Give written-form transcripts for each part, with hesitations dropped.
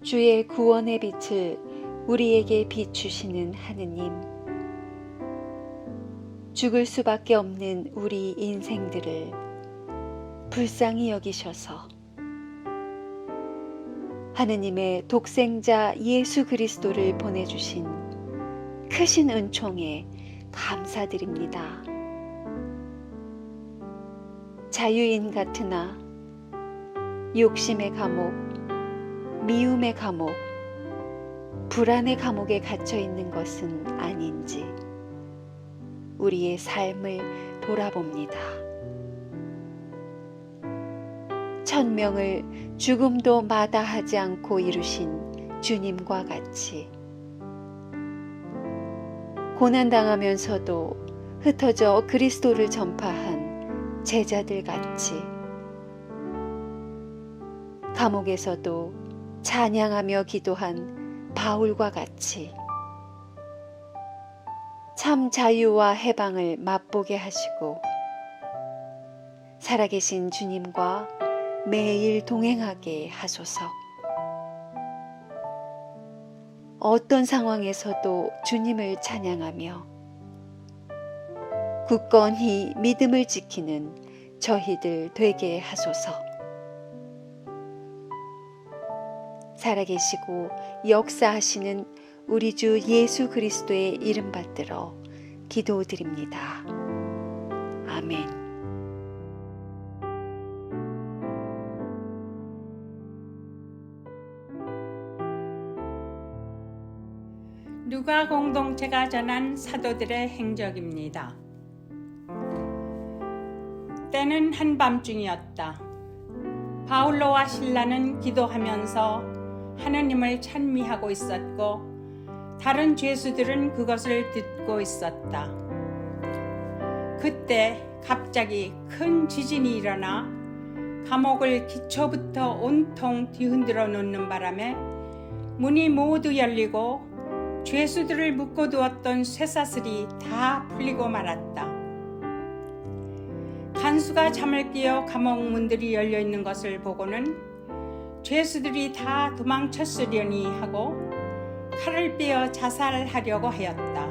주의 구원의 빛을 우리에게 비추시는 하느님, 죽을 수밖에 없는 우리 인생들을 불쌍히 여기셔서 하느님의 독생자 예수 그리스도를 보내주신 크신 은총에 감사드립니다. 자유인 같으나 욕심의 감옥, 미움의 감옥, 불안의 감옥에 갇혀 있는 것은 아닌지 우리의 삶을 돌아봅니다. 천명을 죽음도 마다하지 않고 이루신 주님과 같이 고난당하면서도 흩어져 그리스도를 전파한 제자들 같이 감옥에서도 찬양하며 기도한 바울과 같이 참 자유와 해방을 맛보게 하시고 살아계신 주님과 매일 동행하게 하소서. 어떤 상황에서도 주님을 찬양하며 굳건히 믿음을 지키는 저희들 되게 하소서. 살아계시고 역사하시는 우리 주 예수 그리스도의 이름 받들어 기도드립니다. 아멘. 누가 공동체가 전한 사도들의 행적입니다. 때는 한밤중이었다. 바울로와 실라는 기도하면서 하느님을 찬미하고 있었고 다른 죄수들은 그것을 듣고 있었다. 그때 갑자기 큰 지진이 일어나 감옥을 기초부터 온통 뒤흔들어 놓는 바람에 문이 모두 열리고 죄수들을 묶어두었던 쇠사슬이 다 풀리고 말았다. 간수가 잠을 깨어 감옥 문들이 열려 있는 것을 보고는 죄수들이 다 도망쳤으려니 하고 칼을 빼어 자살하려고 하였다.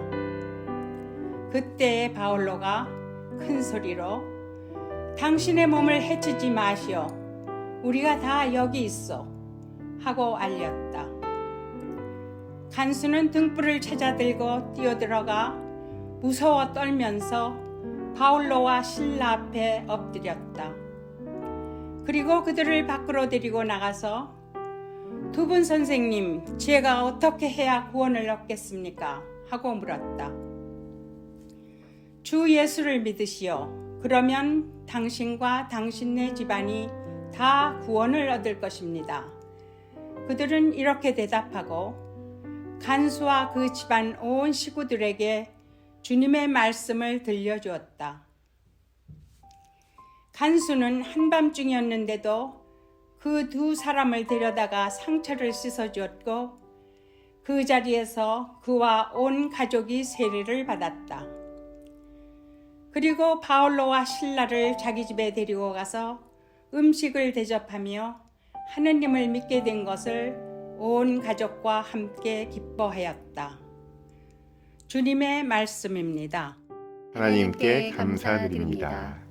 그때 바울로가 큰 소리로 당신의 몸을 해치지 마시오. 우리가 다 여기 있어. 하고 알렸다. 간수는 등불을 찾아들고 뛰어들어가 무서워 떨면서 바울로와 실라 앞에 엎드렸다. 그리고 그들을 밖으로 데리고 나가서 두 분 선생님, 제가 어떻게 해야 구원을 얻겠습니까? 하고 물었다. 주 예수를 믿으시오. 그러면 당신과 당신네 집안이 다 구원을 얻을 것입니다. 그들은 이렇게 대답하고 간수와 그 집안 온 식구들에게 주님의 말씀을 들려주었다. 간수는 한밤중이었는데도 그 두 사람을 데려다가 상처를 씻어주었고 그 자리에서 그와 온 가족이 세례를 받았다. 그리고 바울로와 실라를 자기 집에 데리고 가서 음식을 대접하며 하느님을 믿게 된 것을 온 가족과 함께 기뻐하였다. 주님의 말씀입니다. 하나님께 감사드립니다.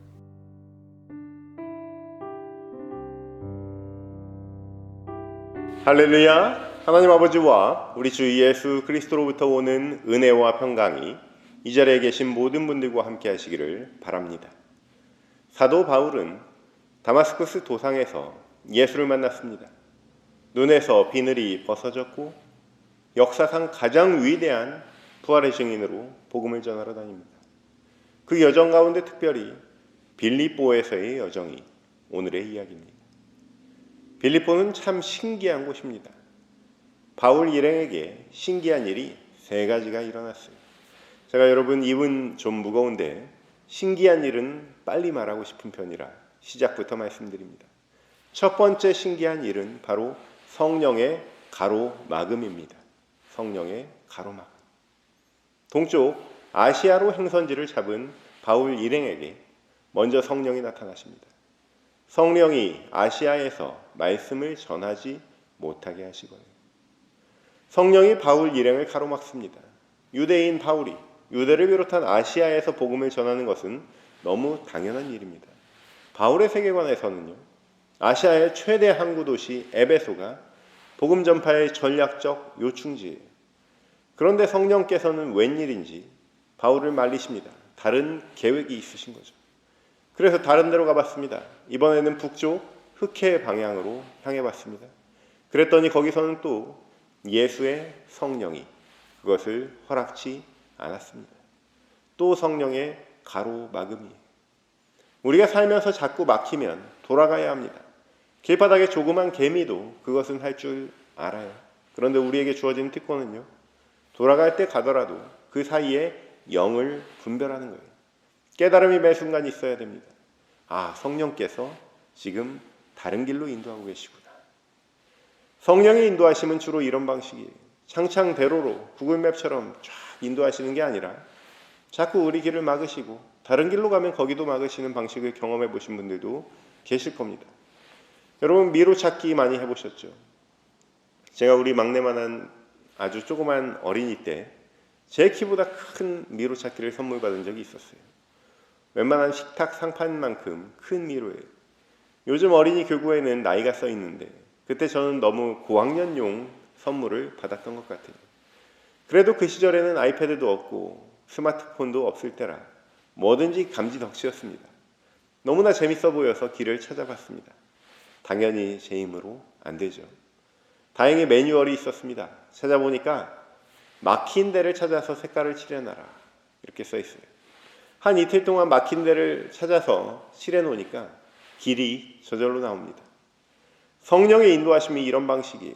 할렐루야! 하나님 아버지와 우리 주 예수 그리스도로부터 오는 은혜와 평강이 이 자리에 계신 모든 분들과 함께 하시기를 바랍니다. 사도 바울은 다마스쿠스 도상에서 예수를 만났습니다. 눈에서 비늘이 벗어졌고 역사상 가장 위대한 부활의 증인으로 복음을 전하러 다닙니다. 그 여정 가운데 특별히 빌립보에서의 여정이 오늘의 이야기입니다. 빌립보는 참 신기한 곳입니다. 바울 일행에게 신기한 일이 세 가지가 일어났어요. 제가 여러분 입은 좀 무거운데 신기한 일은 빨리 말하고 싶은 편이라 시작부터 말씀드립니다. 첫 번째 신기한 일은 바로 성령의 가로막음입니다. 성령의 가로막음. 동쪽 아시아로 행선지를 잡은 바울 일행에게 먼저 성령이 나타나십니다. 성령이 아시아에서 말씀을 전하지 못하게 하시거늘. 성령이 바울 일행을 가로막습니다. 유대인 바울이 유대를 비롯한 아시아에서 복음을 전하는 것은 너무 당연한 일입니다. 바울의 세계관에서는요, 아시아의 최대 항구 도시 에베소가 복음 전파의 전략적 요충지예요. 그런데 성령께서는 웬일인지 바울을 말리십니다. 다른 계획이 있으신 거죠. 그래서 다른 데로 가봤습니다. 이번에는 북쪽 흑해 방향으로 향해 봤습니다. 그랬더니 거기서는 또 예수의 성령이 그것을 허락치 않았습니다. 또 성령의 가로막음이에요. 우리가 살면서 자꾸 막히면 돌아가야 합니다. 길바닥에 조그만 개미도 그것은 할 줄 알아요. 그런데 우리에게 주어진 특권은요, 돌아갈 때 가더라도 그 사이에 영을 분별하는 거예요. 깨달음이 매 순간 있어야 됩니다. 아, 성령께서 지금 다른 길로 인도하고 계시구나. 성령의 인도하심은 주로 이런 방식이에요. 창창대로로 구글맵처럼 쫙 인도하시는 게 아니라 자꾸 우리 길을 막으시고 다른 길로 가면 거기도 막으시는 방식을 경험해 보신 분들도 계실 겁니다. 여러분, 미로 찾기 많이 해보셨죠? 제가 우리 막내만한 아주 조그만 어린이 때 제 키보다 큰 미로 찾기를 선물 받은 적이 있었어요. 웬만한 식탁 상판만큼 큰 미로예요. 요즘 어린이 교구에는 나이가 써 있는데 그때 저는 너무 고학년용 선물을 받았던 것 같아요. 그래도 그 시절에는 아이패드도 없고 스마트폰도 없을 때라 뭐든지 감지덕지였습니다. 너무나 재밌어 보여서 길을 찾아봤습니다. 당연히 제 힘으로 안 되죠. 다행히 매뉴얼이 있었습니다. 찾아보니까 막힌 데를 찾아서 색깔을 칠해놔라 이렇게 써 있어요. 한 이틀 동안 막힌 데를 찾아서 칠해놓으니까 길이 저절로 나옵니다. 성령의 인도하심이 이런 방식이에요.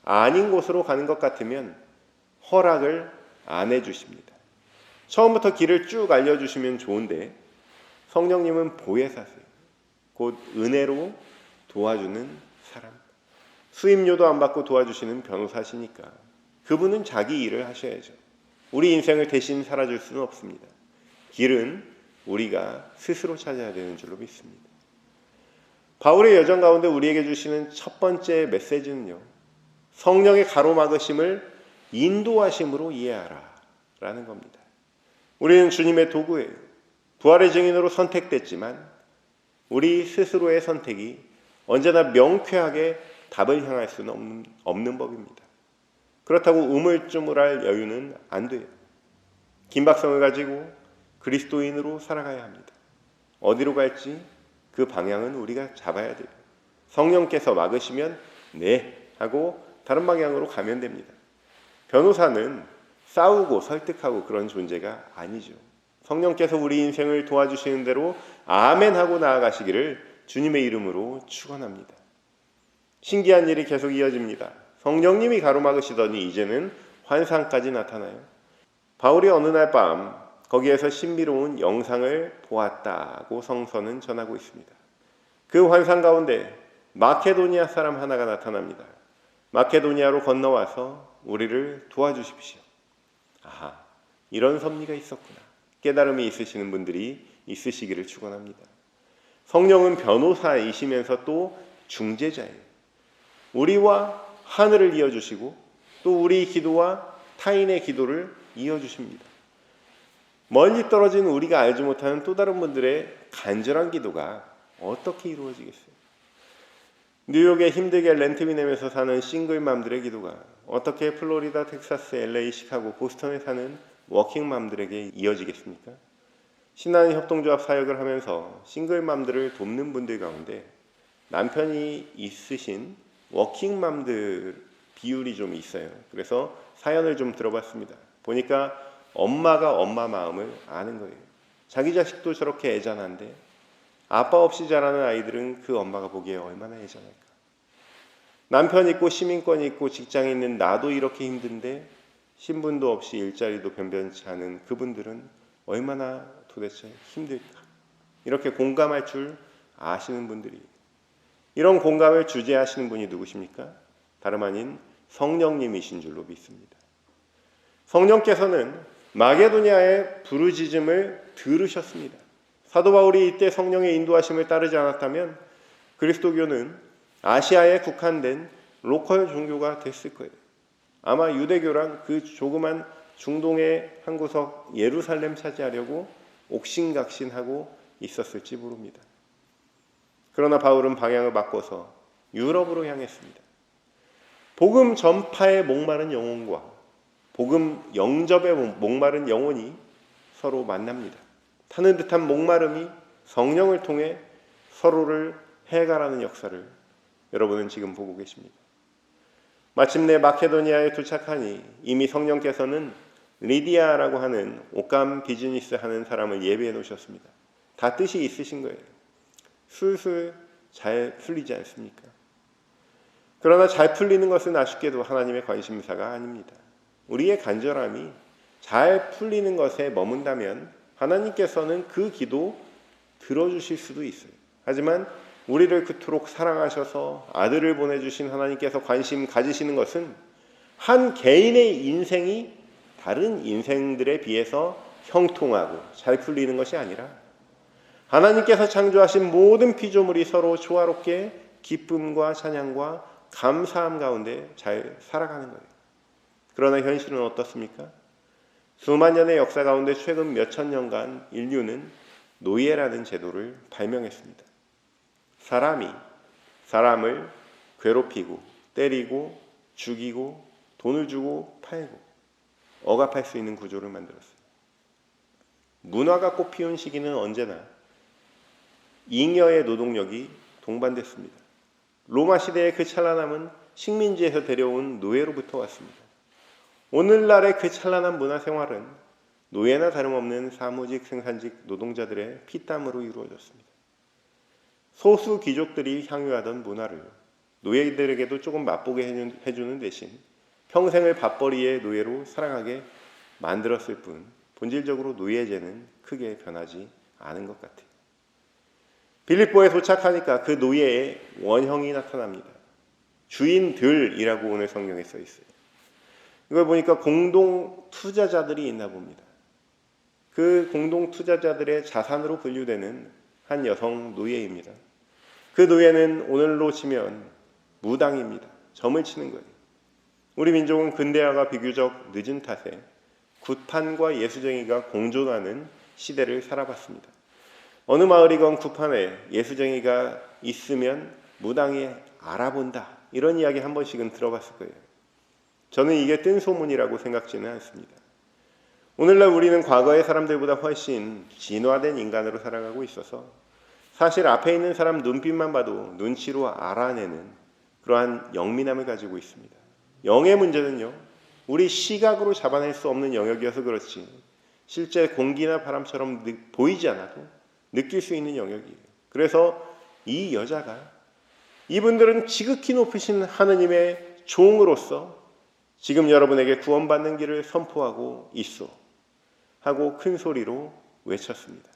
아닌 곳으로 가는 것 같으면 허락을 안 해주십니다. 처음부터 길을 쭉 알려주시면 좋은데 성령님은 보혜사세요. 곧 은혜로 도와주는 사람. 수임료도 안 받고 도와주시는 변호사시니까 그분은 자기 일을 하셔야죠. 우리 인생을 대신 살아줄 수는 없습니다. 길은 우리가 스스로 찾아야 되는 줄로 믿습니다. 바울의 여정 가운데 우리에게 주시는 첫 번째 메시지는요, 성령의 가로막으심을 인도하심으로 이해하라 라는 겁니다. 우리는 주님의 도구예요. 부활의 증인으로 선택됐지만 우리 스스로의 선택이 언제나 명쾌하게 답을 향할 수는 없는 법입니다. 그렇다고 우물쭈물할 여유는 안 돼요. 긴박성을 가지고 그리스도인으로 살아가야 합니다. 어디로 갈지 그 방향은 우리가 잡아야 돼요. 성령께서 막으시면 네 하고 다른 방향으로 가면 됩니다. 변호사는 싸우고 설득하고 그런 존재가 아니죠. 성령께서 우리 인생을 도와주시는 대로 아멘 하고 나아가시기를 주님의 이름으로 축원합니다. 신기한 일이 계속 이어집니다. 성령님이 가로막으시더니 이제는 환상까지 나타나요. 바울이 어느 날 밤 거기에서 신비로운 영상을 보았다고 성서는 전하고 있습니다. 그 환상 가운데 마케도니아 사람 하나가 나타납니다. 마케도니아로 건너와서 우리를 도와주십시오. 아하, 이런 섭리가 있었구나. 깨달음이 있으시는 분들이 있으시기를 축원합니다. 성령은 변호사이시면서 또 중재자예요. 우리와 하늘을 이어주시고 또 우리 기도와 타인의 기도를 이어주십니다. 멀리 떨어진 우리가 알지 못하는 또 다른 분들의 간절한 기도가 어떻게 이루어지겠어요? 뉴욕에 힘들게 렌트비 내면서 사는 싱글맘들의 기도가 어떻게 플로리다, 텍사스, LA, 시카고, 보스턴에 사는 워킹맘들에게 이어지겠습니까? 신나는 협동조합 사역을 하면서 싱글맘들을 돕는 분들 가운데 남편이 있으신 워킹맘들 비율이 좀 있어요. 그래서 사연을 좀 들어봤습니다. 보니까 엄마가 엄마 마음을 아는 거예요. 자기 자식도 저렇게 애잔한데 아빠 없이 자라는 아이들은 그 엄마가 보기에 얼마나 애잔할까. 남편 있고 시민권이 있고 직장이 있는 나도 이렇게 힘든데 신분도 없이 일자리도 변변치 않은 그분들은 얼마나 도대체 힘들까. 이렇게 공감할 줄 아시는 분들이, 이런 공감을 주재하시는 분이 누구십니까? 다름 아닌 성령님이신 줄로 믿습니다. 성령께서는 마게도니아의 부르짖음을 들으셨습니다. 사도 바울이 이때 성령의 인도하심을 따르지 않았다면 그리스도교는 아시아에 국한된 로컬 종교가 됐을 거예요. 아마 유대교란 그 조그만 중동의 한 구석 예루살렘 차지하려고 옥신각신하고 있었을지 모릅니다. 그러나 바울은 방향을 바꿔서 유럽으로 향했습니다. 복음 전파에 목마른 영혼과 복음 영접에 목마른 영혼이 서로 만납니다. 타는 듯한 목마름이 성령을 통해 서로를 해결하는 역사를 여러분은 지금 보고 계십니다. 마침내 마케도니아에 도착하니 이미 성령께서는 리디아라고 하는 옷감 비즈니스 하는 사람을 예비해 놓으셨습니다. 다 뜻이 있으신 거예요. 술술 잘 풀리지 않습니까? 그러나 잘 풀리는 것은 아쉽게도 하나님의 관심사가 아닙니다. 우리의 간절함이 잘 풀리는 것에 머문다면 하나님께서는 그 기도 들어주실 수도 있어요. 하지만 우리를 그토록 사랑하셔서 아들을 보내주신 하나님께서 관심 가지시는 것은 한 개인의 인생이 다른 인생들에 비해서 형통하고 잘 풀리는 것이 아니라 하나님께서 창조하신 모든 피조물이 서로 조화롭게 기쁨과 찬양과 감사함 가운데 잘 살아가는 거예요. 그러나 현실은 어떻습니까? 수만 년의 역사 가운데 최근 몇천 년간 인류는 노예라는 제도를 발명했습니다. 사람이 사람을 괴롭히고 때리고 죽이고 돈을 주고 팔고 억압할 수 있는 구조를 만들었어요. 문화가 꽃피운 시기는 언제나 잉여의 노동력이 동반됐습니다. 로마 시대의 그 찬란함은 식민지에서 데려온 노예로부터 왔습니다. 오늘날의 그 찬란한 문화생활은 노예나 다름없는 사무직 생산직 노동자들의 피땀으로 이루어졌습니다. 소수 귀족들이 향유하던 문화를 노예들에게도 조금 맛보게 해주는 대신 평생을 밥벌이의 노예로 살아가게 만들었을 뿐 본질적으로 노예제는 크게 변하지 않은 것 같아요. 빌립보에 도착하니까 그 노예의 원형이 나타납니다. 주인들이라고 오늘 성경에 써 있어요. 이걸 보니까 공동 투자자들이 있나 봅니다. 그 공동 투자자들의 자산으로 분류되는 한 여성 노예입니다. 그 노예는 오늘로 치면 무당입니다. 점을 치는 거예요. 우리 민족은 근대화가 비교적 늦은 탓에 굿판과 예수쟁이가 공존하는 시대를 살아봤습니다. 어느 마을이건 굿판에 예수쟁이가 있으면 무당이 알아본다. 이런 이야기 한 번씩은 들어봤을 거예요. 저는 이게 뜬 소문이라고 생각지는 않습니다. 오늘날 우리는 과거의 사람들보다 훨씬 진화된 인간으로 살아가고 있어서 사실 앞에 있는 사람 눈빛만 봐도 눈치로 알아내는 그러한 영민함을 가지고 있습니다. 영의 문제는요, 우리 시각으로 잡아낼 수 없는 영역이어서 그렇지 실제 공기나 바람처럼 보이지 않아도 느낄 수 있는 영역이에요. 그래서 이 여자가 이분들은 지극히 높으신 하느님의 종으로서 지금 여러분에게 구원받는 길을 선포하고 있소 하고 큰 소리로 외쳤습니다.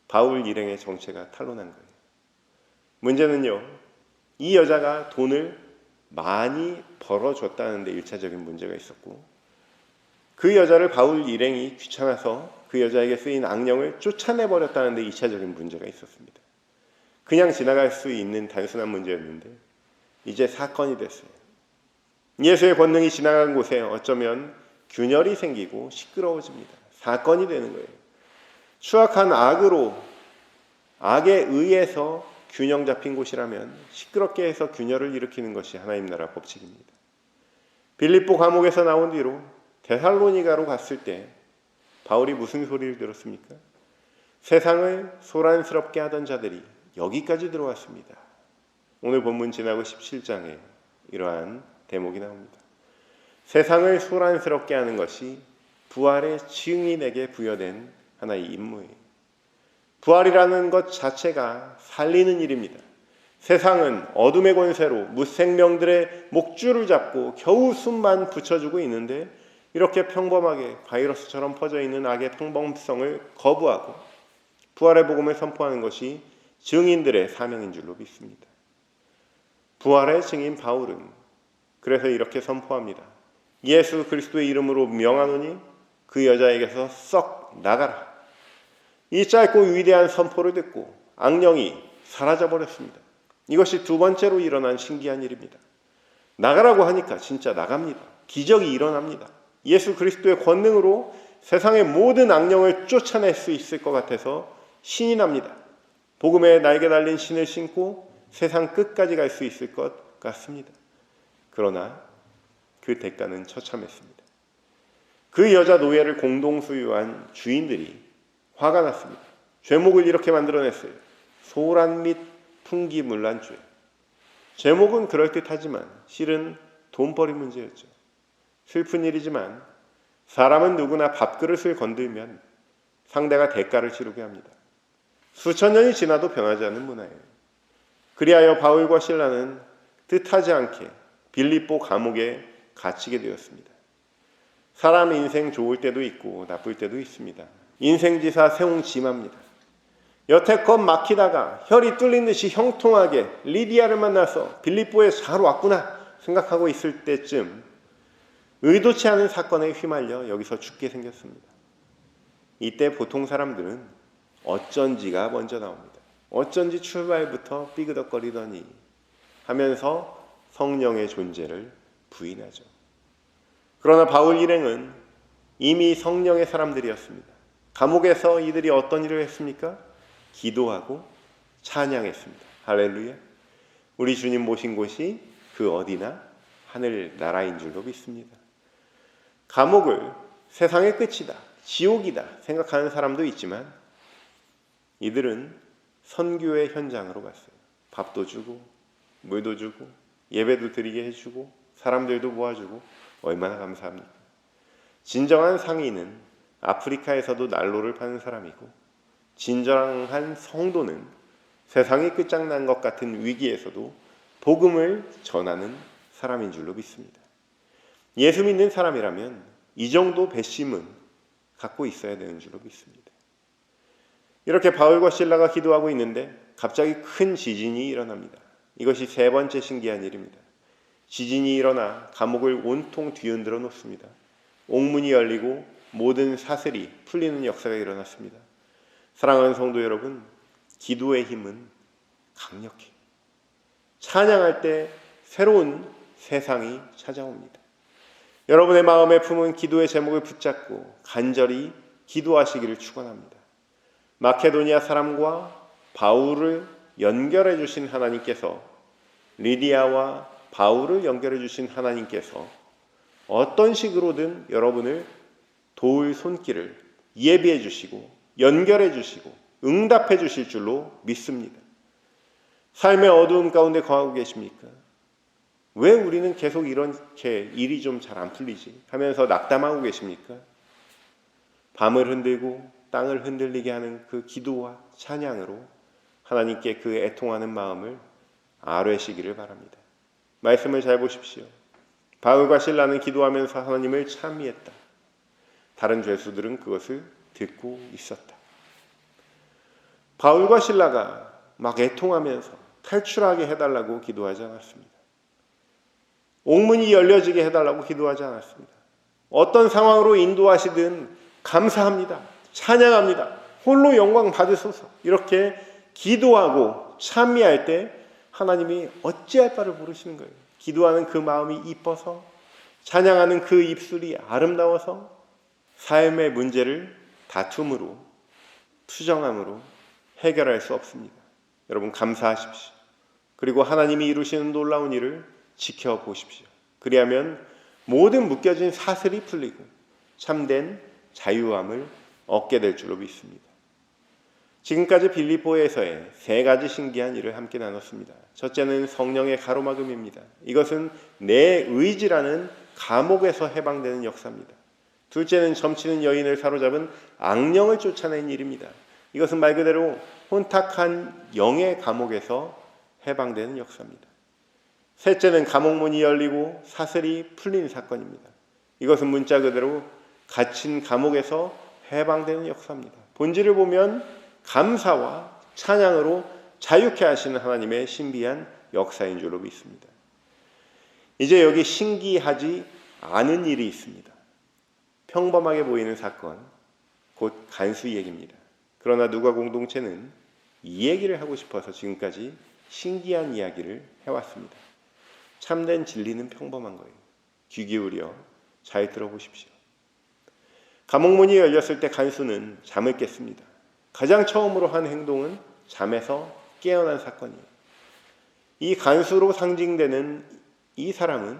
바울 일행의 정체가 탄로난 거예요. 문제는요, 이 여자가 돈을 많이 벌어줬다는 데 1차적인 문제가 있었고 그 여자를 바울 일행이 귀찮아서 그 여자에게 쓰인 악령을 쫓아내버렸다는 데 2차적인 문제가 있었습니다. 그냥 지나갈 수 있는 단순한 문제였는데 이제 사건이 됐어요. 예수의 권능이 지나간 곳에 어쩌면 균열이 생기고 시끄러워집니다. 사건이 되는 거예요. 추악한 악에 의해서 균형 잡힌 곳이라면 시끄럽게 해서 균열을 일으키는 것이 하나님 나라 법칙입니다. 빌립보 감옥에서 나온 뒤로 데살로니가로 갔을 때 바울이 무슨 소리를 들었습니까? 세상을 소란스럽게 하던 자들이 여기까지 들어왔습니다. 오늘 본문 지나고 17장에 이러한 대목이 나옵니다. 세상을 소란스럽게 하는 것이 부활의 증인에게 부여된 하나의 임무예요. 부활이라는 것 자체가 살리는 일입니다. 세상은 어둠의 권세로 무생명들의 목줄을 잡고 겨우 숨만 붙여주고 있는데 이렇게 평범하게 바이러스처럼 퍼져 있는 악의 평범성을 거부하고 부활의 복음을 선포하는 것이 증인들의 사명인 줄로 믿습니다. 부활의 증인 바울은 그래서 이렇게 선포합니다. 예수 그리스도의 이름으로 명하노니 그 여자에게서 썩 나가라. 이 짧고 위대한 선포를 듣고 악령이 사라져버렸습니다. 이것이 두 번째로 일어난 신기한 일입니다. 나가라고 하니까 진짜 나갑니다. 기적이 일어납니다. 예수 그리스도의 권능으로 세상의 모든 악령을 쫓아낼 수 있을 것 같아서 신이 납니다. 복음에 날개 달린 신을 신고 세상 끝까지 갈 수 있을 것 같습니다. 그러나 그 대가는 처참했습니다. 그 여자 노예를 공동 소유한 주인들이 화가 났습니다. 죄목을 이렇게 만들어냈어요. 소란 및 풍기물란죄. 제목은 그럴듯하지만 실은 돈벌이 문제였죠. 슬픈 일이지만 사람은 누구나 밥그릇을 건들면 상대가 대가를 치르게 합니다. 수천 년이 지나도 변하지 않는 문화예요. 그리하여 바울과 실라는 뜻하지 않게 빌립보 감옥에 갇히게 되었습니다. 사람 인생 좋을 때도 있고 나쁠 때도 있습니다. 인생지사 세옹지마입니다. 여태껏 막히다가 혈이 뚫린 듯이 형통하게 리디아를 만나서 빌립보에 잘 왔구나 생각하고 있을 때쯤 의도치 않은 사건에 휘말려 여기서 죽게 생겼습니다. 이때 보통 사람들은 어쩐지가 먼저 나옵니다. 어쩐지 출발부터 삐그덕거리더니 하면서 성령의 존재를 부인하죠. 그러나 바울 일행은 이미 성령의 사람들이었습니다. 감옥에서 이들이 어떤 일을 했습니까? 기도하고 찬양했습니다. 할렐루야. 우리 주님 모신 곳이 그 어디나 하늘 나라인 줄로 믿습니다. 감옥을 세상의 끝이다, 지옥이다 생각하는 사람도 있지만 이들은 선교의 현장으로 갔어요. 밥도 주고 물도 주고 예배도 드리게 해주고 사람들도 모아주고 얼마나 감사합니까? 진정한 상인은 아프리카에서도 난로를 파는 사람이고 진정한 성도는 세상이 끝장난 것 같은 위기에서도 복음을 전하는 사람인 줄로 믿습니다. 예수 믿는 사람이라면 이 정도 배심은 갖고 있어야 되는 줄로 믿습니다. 이렇게 바울과 실라가 기도하고 있는데 갑자기 큰 지진이 일어납니다. 이것이 세 번째 신기한 일입니다. 지진이 일어나 감옥을 온통 뒤흔들어 놓습니다. 옥문이 열리고 모든 사슬이 풀리는 역사가 일어났습니다. 사랑하는 성도 여러분, 기도의 힘은 강력해요. 찬양할 때 새로운 세상이 찾아옵니다. 여러분의 마음에 품은 기도의 제목을 붙잡고 간절히 기도하시기를 축원합니다. 마케도니아 사람과 바울을 연결해 주신 하나님께서 리디아와 바울을 연결해 주신 하나님께서 어떤 식으로든 여러분을 도울 손길을 예비해 주시고 연결해 주시고 응답해 주실 줄로 믿습니다. 삶의 어두움 가운데 거하고 계십니까? 왜 우리는 계속 이렇게 일이 좀 잘 안 풀리지 하면서 낙담하고 계십니까? 밤을 흔들고 땅을 흔들리게 하는 그 기도와 찬양으로 하나님께 그 애통하는 마음을 아뢰시기를 바랍니다. 말씀을 잘 보십시오. 바울과 실라는 기도하면서 하나님을 찬미했다. 다른 죄수들은 그것을 듣고 있었다. 바울과 실라가 막 애통하면서 탈출하게 해달라고 기도하지 않았습니다. 옥문이 열려지게 해달라고 기도하지 않았습니다. 어떤 상황으로 인도하시든 감사합니다. 찬양합니다. 홀로 영광 받으소서. 이렇게 기도하고 찬미할 때 하나님이 어찌할 바를 모르시는 거예요. 기도하는 그 마음이 이뻐서, 찬양하는 그 입술이 아름다워서 삶의 문제를 다툼으로, 투정함으로 해결할 수 없습니다. 여러분 감사하십시오. 그리고 하나님이 이루시는 놀라운 일을 지켜보십시오. 그리하면 모든 묶여진 사슬이 풀리고 참된 자유함을 얻게 될 줄로 믿습니다. 지금까지 빌립보에서의 세 가지 신기한 일을 함께 나눴습니다. 첫째는 성령의 가로막음입니다. 이것은 내 의지라는 감옥에서 해방되는 역사입니다. 둘째는 점치는 여인을 사로잡은 악령을 쫓아낸 일입니다. 이것은 말 그대로 혼탁한 영의 감옥에서 해방되는 역사입니다. 셋째는 감옥문이 열리고 사슬이 풀린 사건입니다. 이것은 문자 그대로 갇힌 감옥에서 해방되는 역사입니다. 본질을 보면 감사와 찬양으로 자유케 하시는 하나님의 신비한 역사인 줄로 믿습니다. 이제 여기 신기하지 않은 일이 있습니다. 평범하게 보이는 사건, 곧 간수 얘기입니다. 그러나 누가 공동체는 이 얘기를 하고 싶어서 지금까지 신기한 이야기를 해왔습니다. 참된 진리는 평범한 거예요. 귀 기울여 잘 들어보십시오. 감옥문이 열렸을 때 간수는 잠을 깼습니다. 가장 처음으로 한 행동은 잠에서 깨어난 사건이에요. 이 간수로 상징되는 이 사람은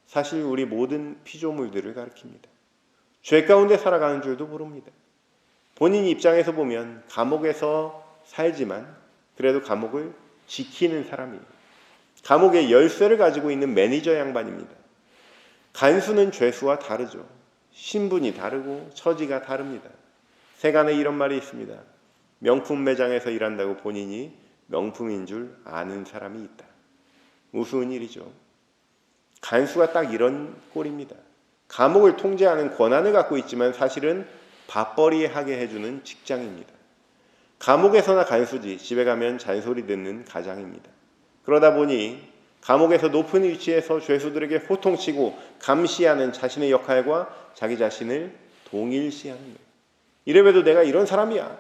사실 우리 모든 피조물들을 가리킵니다. 죄 가운데 살아가는 줄도 모릅니다. 본인 입장에서 보면 감옥에서 살지만 그래도 감옥을 지키는 사람이에요. 감옥의 열쇠를 가지고 있는 매니저 양반입니다. 간수는 죄수와 다르죠. 신분이 다르고 처지가 다릅니다. 세간에 이런 말이 있습니다. 명품 매장에서 일한다고 본인이 명품인 줄 아는 사람이 있다. 우스운 일이죠. 간수가 딱 이런 꼴입니다. 감옥을 통제하는 권한을 갖고 있지만 사실은 밥벌이 하게 해주는 직장입니다. 감옥에서나 간수지 집에 가면 잔소리 듣는 가장입니다. 그러다 보니 감옥에서 높은 위치에서 죄수들에게 호통치고 감시하는 자신의 역할과 자기 자신을 동일시하는 거예요. 이래봬도 내가 이런 사람이야.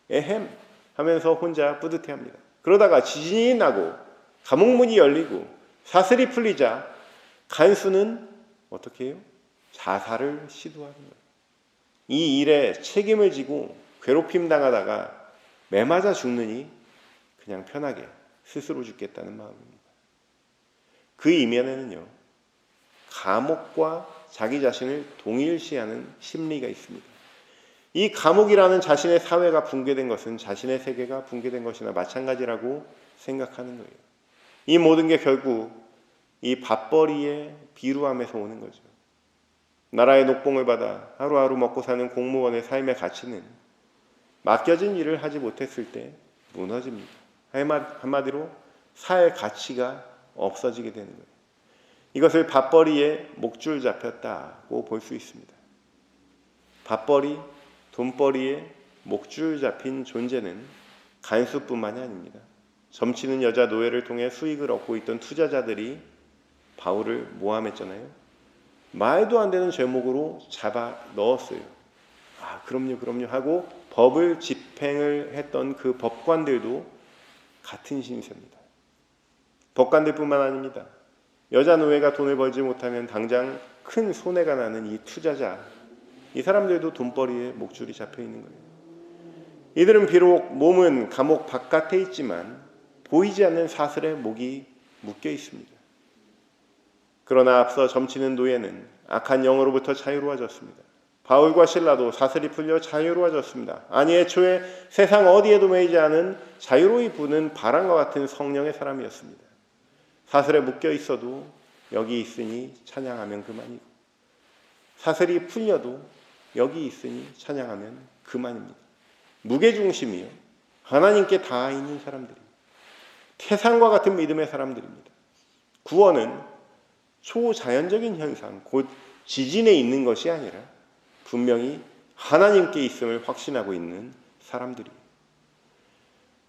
에헴 하면서 혼자 뿌듯해합니다. 그러다가 지진이 나고 감옥문이 열리고 사슬이 풀리자 간수는 어떻게 해요? 자살을 시도하는 거예요. 이 일에 책임을 지고 괴롭힘 당하다가 매 맞아 죽느니 그냥 편하게 스스로 죽겠다는 마음입니다. 그 이면에는요, 감옥과 자기 자신을 동일시하는 심리가 있습니다. 이 감옥이라는 자신의 사회가 붕괴된 것은 자신의 세계가 붕괴된 것이나 마찬가지라고 생각하는 거예요. 이 모든 게 결국 이 밥벌이의 비루함에서 오는 거죠. 나라의 녹봉을 받아 하루하루 먹고 사는 공무원의 삶의 가치는 맡겨진 일을 하지 못했을 때 무너집니다. 한마디로 사회 가치가 없어지게 되는 거예요. 이것을 밥벌이에 목줄 잡혔다고 볼 수 있습니다. 밥벌이, 돈벌이에 목줄 잡힌 존재는 간수뿐만이 아닙니다. 점치는 여자 노예를 통해 수익을 얻고 있던 투자자들이 바울을 모함했잖아요. 말도 안 되는 제목으로 잡아 넣었어요. 그럼요 하고 법을 집행을 했던 그 법관들도 같은 신세입니다. 법관들뿐만 아닙니다. 여자 노예가 돈을 벌지 못하면 당장 큰 손해가 나는 이 투자자, 이 사람들도 돈벌이에 목줄이 잡혀 있는 거예요. 이들은 비록 몸은 감옥 바깥에 있지만 보이지 않는 사슬에 목이 묶여 있습니다. 그러나 앞서 점치는 노예는 악한 영으로부터 자유로워졌습니다. 바울과 실라도 사슬이 풀려 자유로워졌습니다. 아니 애초에 세상 어디에도 매이지 않은 자유로이 부는 바람과 같은 성령의 사람이었습니다. 사슬에 묶여 있어도 여기 있으니 찬양하면 그만이고 사슬이 풀려도 여기 있으니 찬양하면 그만입니다. 무게중심이요. 하나님께 닿아 있는 사람들입니다. 태산과 같은 믿음의 사람들입니다. 구원은 초자연적인 현상, 곧 지진에 있는 것이 아니라 분명히 하나님께 있음을 확신하고 있는 사람들이에요.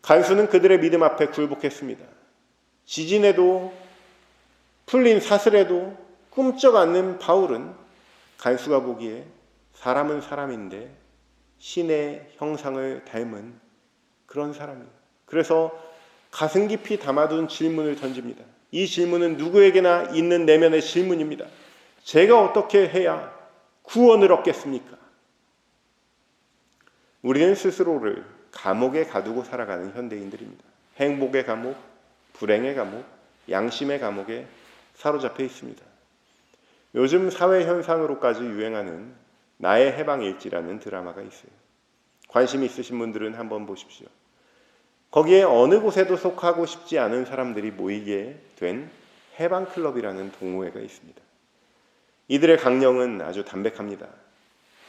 간수는 그들의 믿음 앞에 굴복했습니다. 지진에도 풀린 사슬에도 꿈쩍 않는 바울은 간수가 보기에 사람은 사람인데 신의 형상을 닮은 그런 사람이에요. 그래서 가슴 깊이 담아둔 질문을 던집니다. 이 질문은 누구에게나 있는 내면의 질문입니다. 제가 어떻게 해야 구원을 얻겠습니까? 우리는 스스로를 감옥에 가두고 살아가는 현대인들입니다. 행복의 감옥, 불행의 감옥, 양심의 감옥에 사로잡혀 있습니다. 요즘 사회 현상으로까지 유행하는 나의 해방일지라는 드라마가 있어요. 관심 있으신 분들은 한번 보십시오. 거기에 어느 곳에도 속하고 싶지 않은 사람들이 모이게 된 해방클럽이라는 동호회가 있습니다. 이들의 강령은 아주 담백합니다.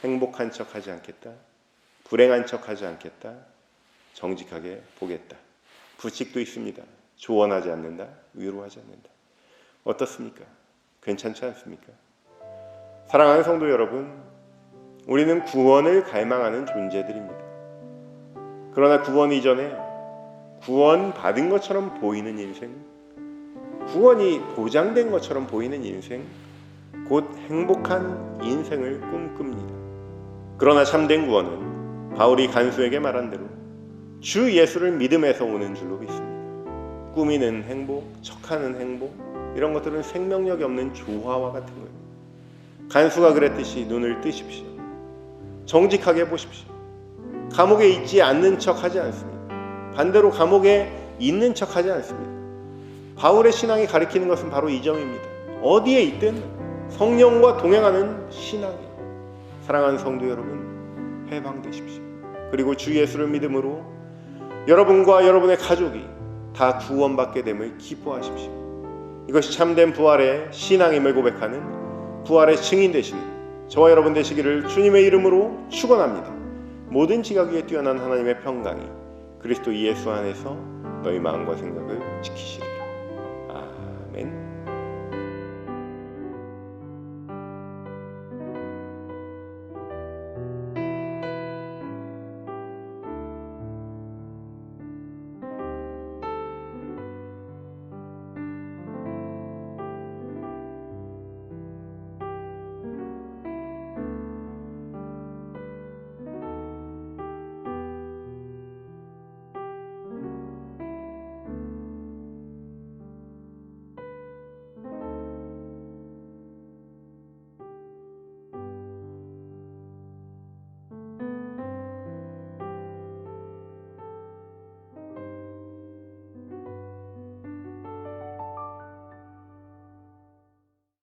행복한 척하지 않겠다. 불행한 척하지 않겠다. 정직하게 보겠다. 부칙도 있습니다. 조언하지 않는다. 위로하지 않는다. 어떻습니까? 괜찮지 않습니까? 사랑하는 성도 여러분, 우리는 구원을 갈망하는 존재들입니다. 그러나 구원 이전에 구원 받은 것처럼 보이는 인생, 구원이 보장된 것처럼 보이는 인생, 곧 행복한 인생을 꿈꿉니다. 그러나 참된 구원은 바울이 간수에게 말한 대로 주 예수를 믿음에서 오는 줄로 믿습니다. 꾸미는 행복, 척하는 행복, 이런 것들은 생명력이 없는 조화와 같은 거예요. 간수가 그랬듯이 눈을 뜨십시오. 정직하게 보십시오. 감옥에 있지 않는 척 하지 않습니다. 반대로 감옥에 있는 척 하지 않습니다. 바울의 신앙이 가리키는 것은 바로 이 점입니다. 어디에 있든 성령과 동행하는 신앙이에요. 사랑하는 성도 여러분, 해방되십시오. 그리고 주 예수를 믿음으로 여러분과 여러분의 가족이 다 구원받게 됨을 기뻐하십시오. 이것이 참된 부활의 신앙임을 고백하는 부활의 증인 되시는 저와 여러분 되시기를 주님의 이름으로 축원합니다. 모든 지각 위에 뛰어난 하나님의 평강이 그리스도 예수 안에서 너희 마음과 생각을 지키시리라.